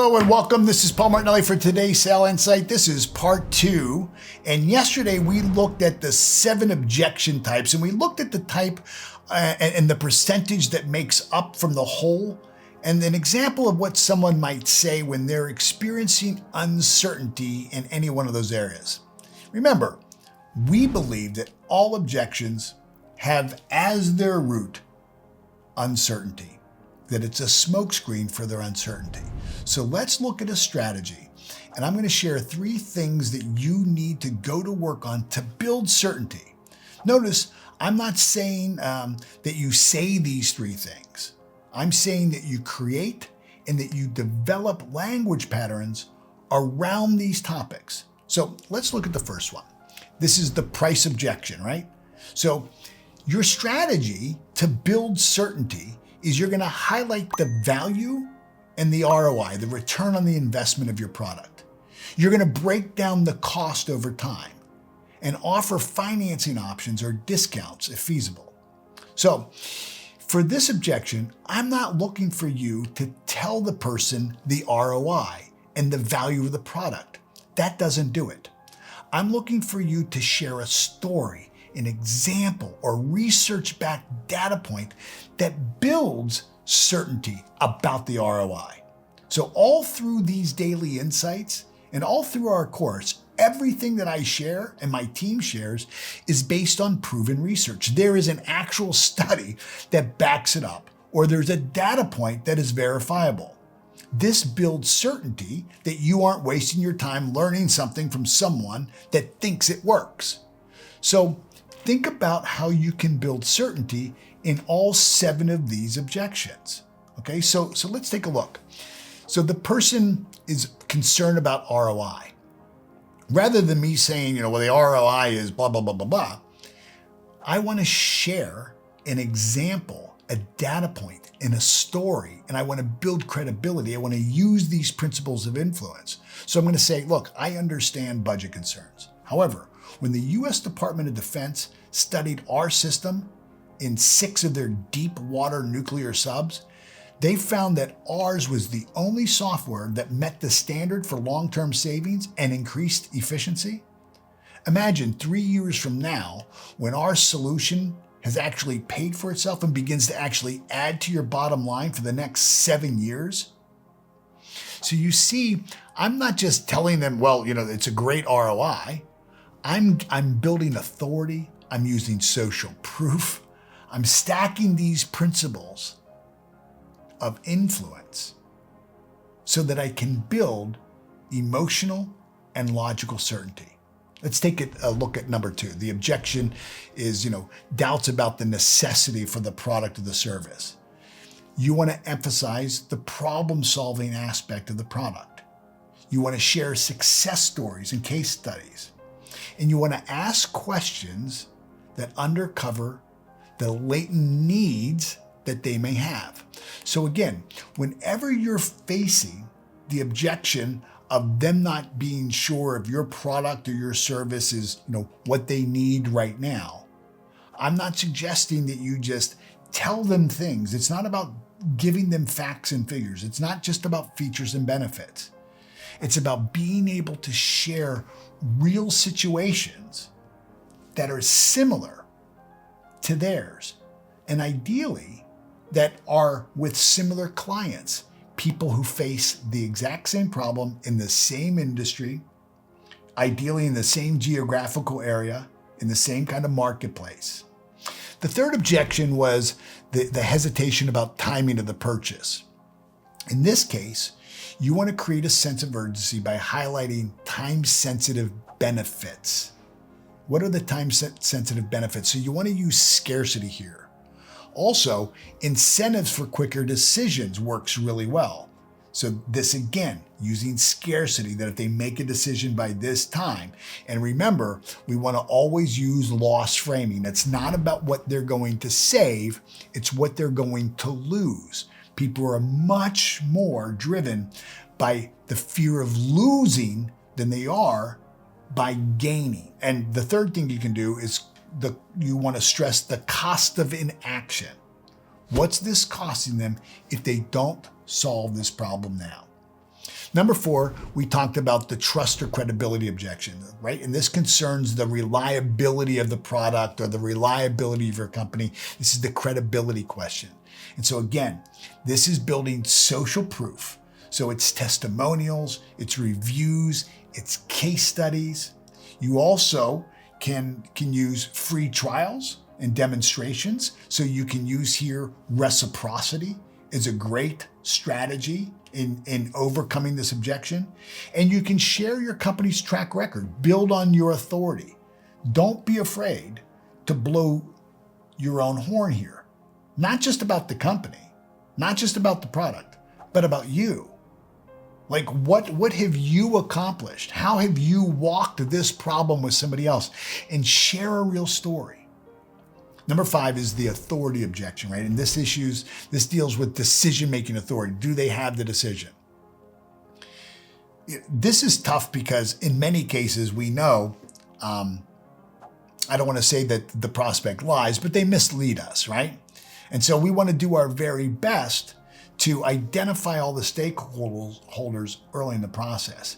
Hello and welcome. This is Paul Martinelli for today's Sale Insight. This is part 2. And yesterday we looked at the 7 objection types, and we looked at the type and the percentage that makes up from the whole, and an example of what someone might say when they're experiencing uncertainty in any one of those areas. Remember, we believe that all objections have as their root uncertainty, that it's a smokescreen for their uncertainty. So let's look at a strategy, and I'm going to share 3 things that you need to go to work on to build certainty. Notice, I'm not saying that you say these 3 things. I'm saying that you create and that you develop language patterns around these topics. So let's look at the first one. This is the price objection, right? So your strategy to build certainty is you're going to highlight the value and the ROI, the return on the investment of your product. You're going to break down the cost over time and offer financing options or discounts if feasible. So for this objection, I'm not looking for you to tell the person the ROI and the value of the product. That doesn't do it. I'm looking for you to share a story, an example, or research-backed data point that builds certainty about the ROI. So all through these daily insights and all through our course, everything that I share and my team shares is based on proven research. There is an actual study that backs it up, or there's a data point that is verifiable. This builds certainty that you aren't wasting your time learning something from someone that thinks it works. So think about how you can build certainty in all 7 of these objections. Okay, so let's take a look. So the person is concerned about ROI. Rather than me saying, well, the ROI is blah, blah, blah, blah, blah, I want to share an example, a data point, and a story, and I want to build credibility. I want to use these principles of influence. So I'm going to say, look, I understand budget concerns. However, when the U.S. Department of Defense studied our system in 6 of their deep water nuclear subs, they found that ours was the only software that met the standard for long-term savings and increased efficiency. Imagine 3 years from now, when our solution has actually paid for itself and begins to actually add to your bottom line for the next 7 years. So you see, I'm not just telling them, well, it's a great ROI. I'm building authority. I'm using social proof. I'm stacking these principles of influence so that I can build emotional and logical certainty. Let's take a look at number 2. The objection is, doubts about the necessity for the product or the service. You want to emphasize the problem-solving aspect of the product. You want to share success stories and case studies. And you want to ask questions that uncover the latent needs that they may have. So again, whenever you're facing the objection of them not being sure if your product or your service is, what they need right now, I'm not suggesting that you just tell them things. It's not about giving them facts and figures. It's not just about features and benefits. It's about being able to share real situations that are similar to theirs, and ideally that are with similar clients, people who face the exact same problem in the same industry, ideally in the same geographical area, in the same kind of marketplace. The third objection was the hesitation about timing of the purchase. In this case, you want to create a sense of urgency by highlighting time-sensitive benefits. What are the time-sensitive benefits? So you want to use scarcity here. Also, incentives for quicker decisions works really well. So this again, using scarcity, that if they make a decision by this time, and remember, we want to always use loss framing. It's not about what they're going to save, it's what they're going to lose. People are much more driven by the fear of losing than they are by gaining. And the third thing you can do is you want to stress the cost of inaction. What's this costing them if they don't solve this problem now? Number 4, we talked about the trust or credibility objection, right? And this concerns the reliability of the product or the reliability of your company. This is the credibility question. And so again, this is building social proof. So it's testimonials, it's reviews, it's case studies. You also can use free trials and demonstrations. So you can use here reciprocity is a great strategy in overcoming this objection. And you can share your company's track record, build on your authority. Don't be afraid to blow your own horn here. Not just about the company, not just about the product, but about you. Like what have you accomplished? How have you walked this problem with somebody else? And share a real story. Number 5 is the authority objection, right? And this deals with decision-making authority. Do they have the decision? This is tough because in many cases we know, I don't want to say that the prospect lies, but they mislead us, right? And so we want to do our very best to identify all the stakeholders early in the process.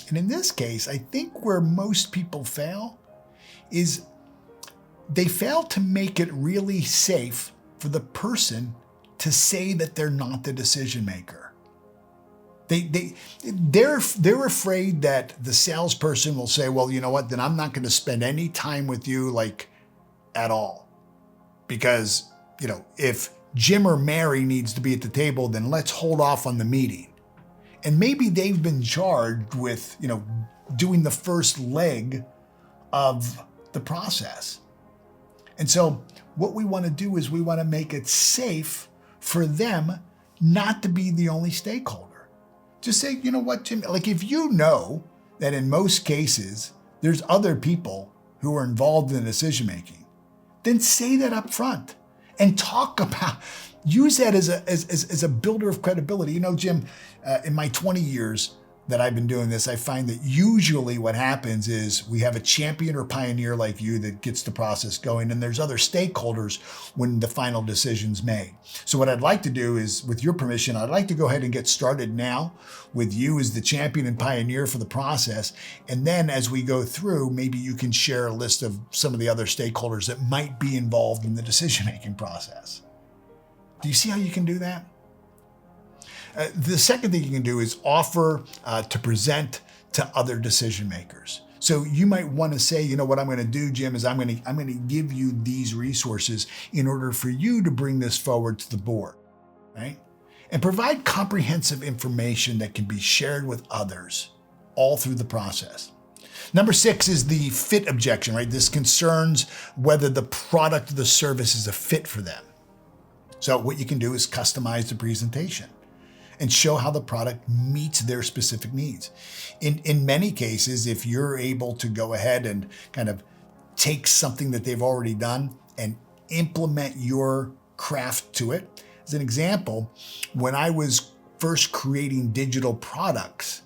And in this case, I think where most people fail is they fail to make it really safe for the person to say that they're not the decision maker. They're afraid that the salesperson will say, well, you know what, then I'm not going to spend any time with you like at all. Because, you know, if Jim or Mary needs to be at the table, then let's hold off on the meeting. And maybe they've been charged with, you know, doing the first leg of the process. And so what we want to do is we want to make it safe for them not to be the only stakeholder. Just say, you know what, Jim, like if you know that in most cases there's other people who are involved in the decision making, then say that up front and talk about, use that as a builder of credibility. You know, Jim, in my 20 years that I've been doing this, I find that usually what happens is we have a champion or pioneer like you that gets the process going, and there's other stakeholders when the final decision's made. So what I'd like to do is, with your permission, I'd like to go ahead and get started now with you as the champion and pioneer for the process. And then as we go through, maybe you can share a list of some of the other stakeholders that might be involved in the decision-making process. Do you see how you can do that? The second thing you can do is offer to present to other decision makers. So you might want to say, you know what I'm going to do, Jim, is I'm going to give you these resources in order for you to bring this forward to the board, right? And provide comprehensive information that can be shared with others all through the process. Number 6 is the fit objection, right? This concerns whether the product or the service is a fit for them. So what you can do is customize the presentation and show how the product meets their specific needs. In many cases, if you're able to go ahead and kind of take something that they've already done and implement your craft to it. As an example, when I was first creating digital products,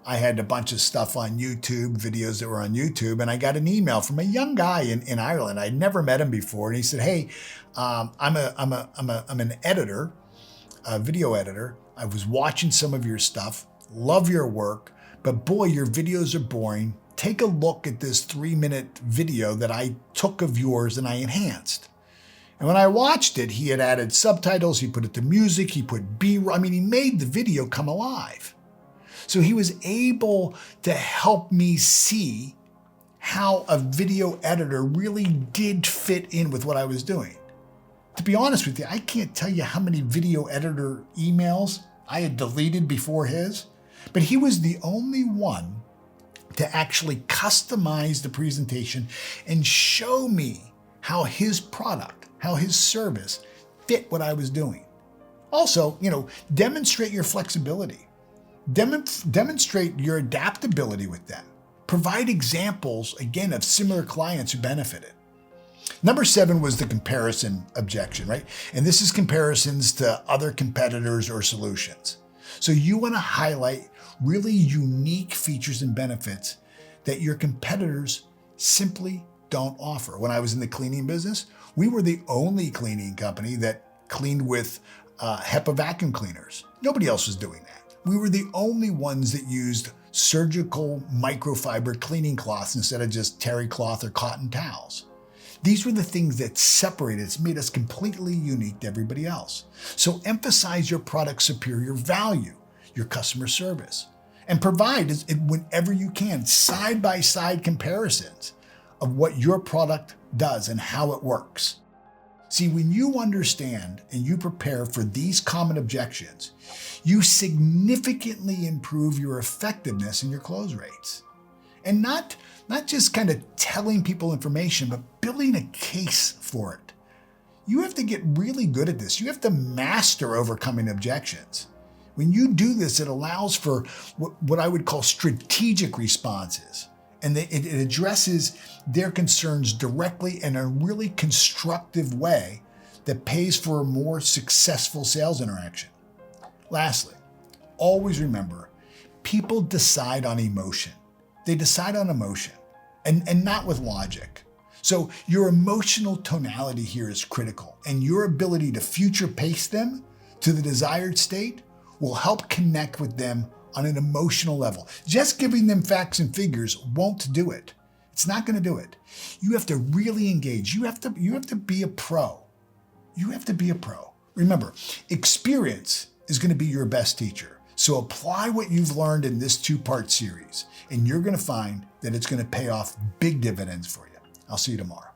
I had a bunch of stuff on YouTube, videos that were on YouTube, and I got an email from a young guy in Ireland. I'd never met him before, and he said, "Hey, I'm an editor, a video editor. I was watching some of your stuff, love your work, but boy, your videos are boring. Take a look at this 3-minute video that I took of yours and I enhanced." And when I watched it, he had added subtitles, he put it to music, he put B-roll. I mean, he made the video come alive. So he was able to help me see how a video editor really did fit in with what I was doing. To be honest with you, I can't tell you how many video editor emails I had deleted before his, but he was the only one to actually customize the presentation and show me how his product, how his service fit what I was doing. Also, demonstrate your flexibility. Demonstrate your adaptability with them. Provide examples, again, of similar clients who benefited. Number 7 was the comparison objection, right? And this is comparisons to other competitors or solutions. So you want to highlight really unique features and benefits that your competitors simply don't offer. When I was in the cleaning business, we were the only cleaning company that cleaned with HEPA vacuum cleaners. Nobody else was doing that. We were the only ones that used surgical microfiber cleaning cloths instead of just terry cloth or cotton towels. These were the things that separated us, made us completely unique to everybody else. So emphasize your product's superior value, your customer service, and provide, whenever you can, side-by-side comparisons of what your product does and how it works. See, when you understand and you prepare for these common objections, you significantly improve your effectiveness and your close rates. And not just kind of telling people information, but building a case for it. You have to get really good at this. You have to master overcoming objections. When you do this, it allows for what I would call strategic responses. And it addresses their concerns directly in a really constructive way that pays for a more successful sales interaction. Lastly, always remember, people decide on emotion. They decide on emotion and not with logic. So your emotional tonality here is critical, and your ability to future pace them to the desired state will help connect with them on an emotional level. Just giving them facts and figures won't do it. It's not going to do it. You have to really engage. You have to be a pro. You have to be a pro. Remember, experience is going to be your best teacher. So apply what you've learned in this 2-part series, and you're going to find that it's going to pay off big dividends for you. I'll see you tomorrow.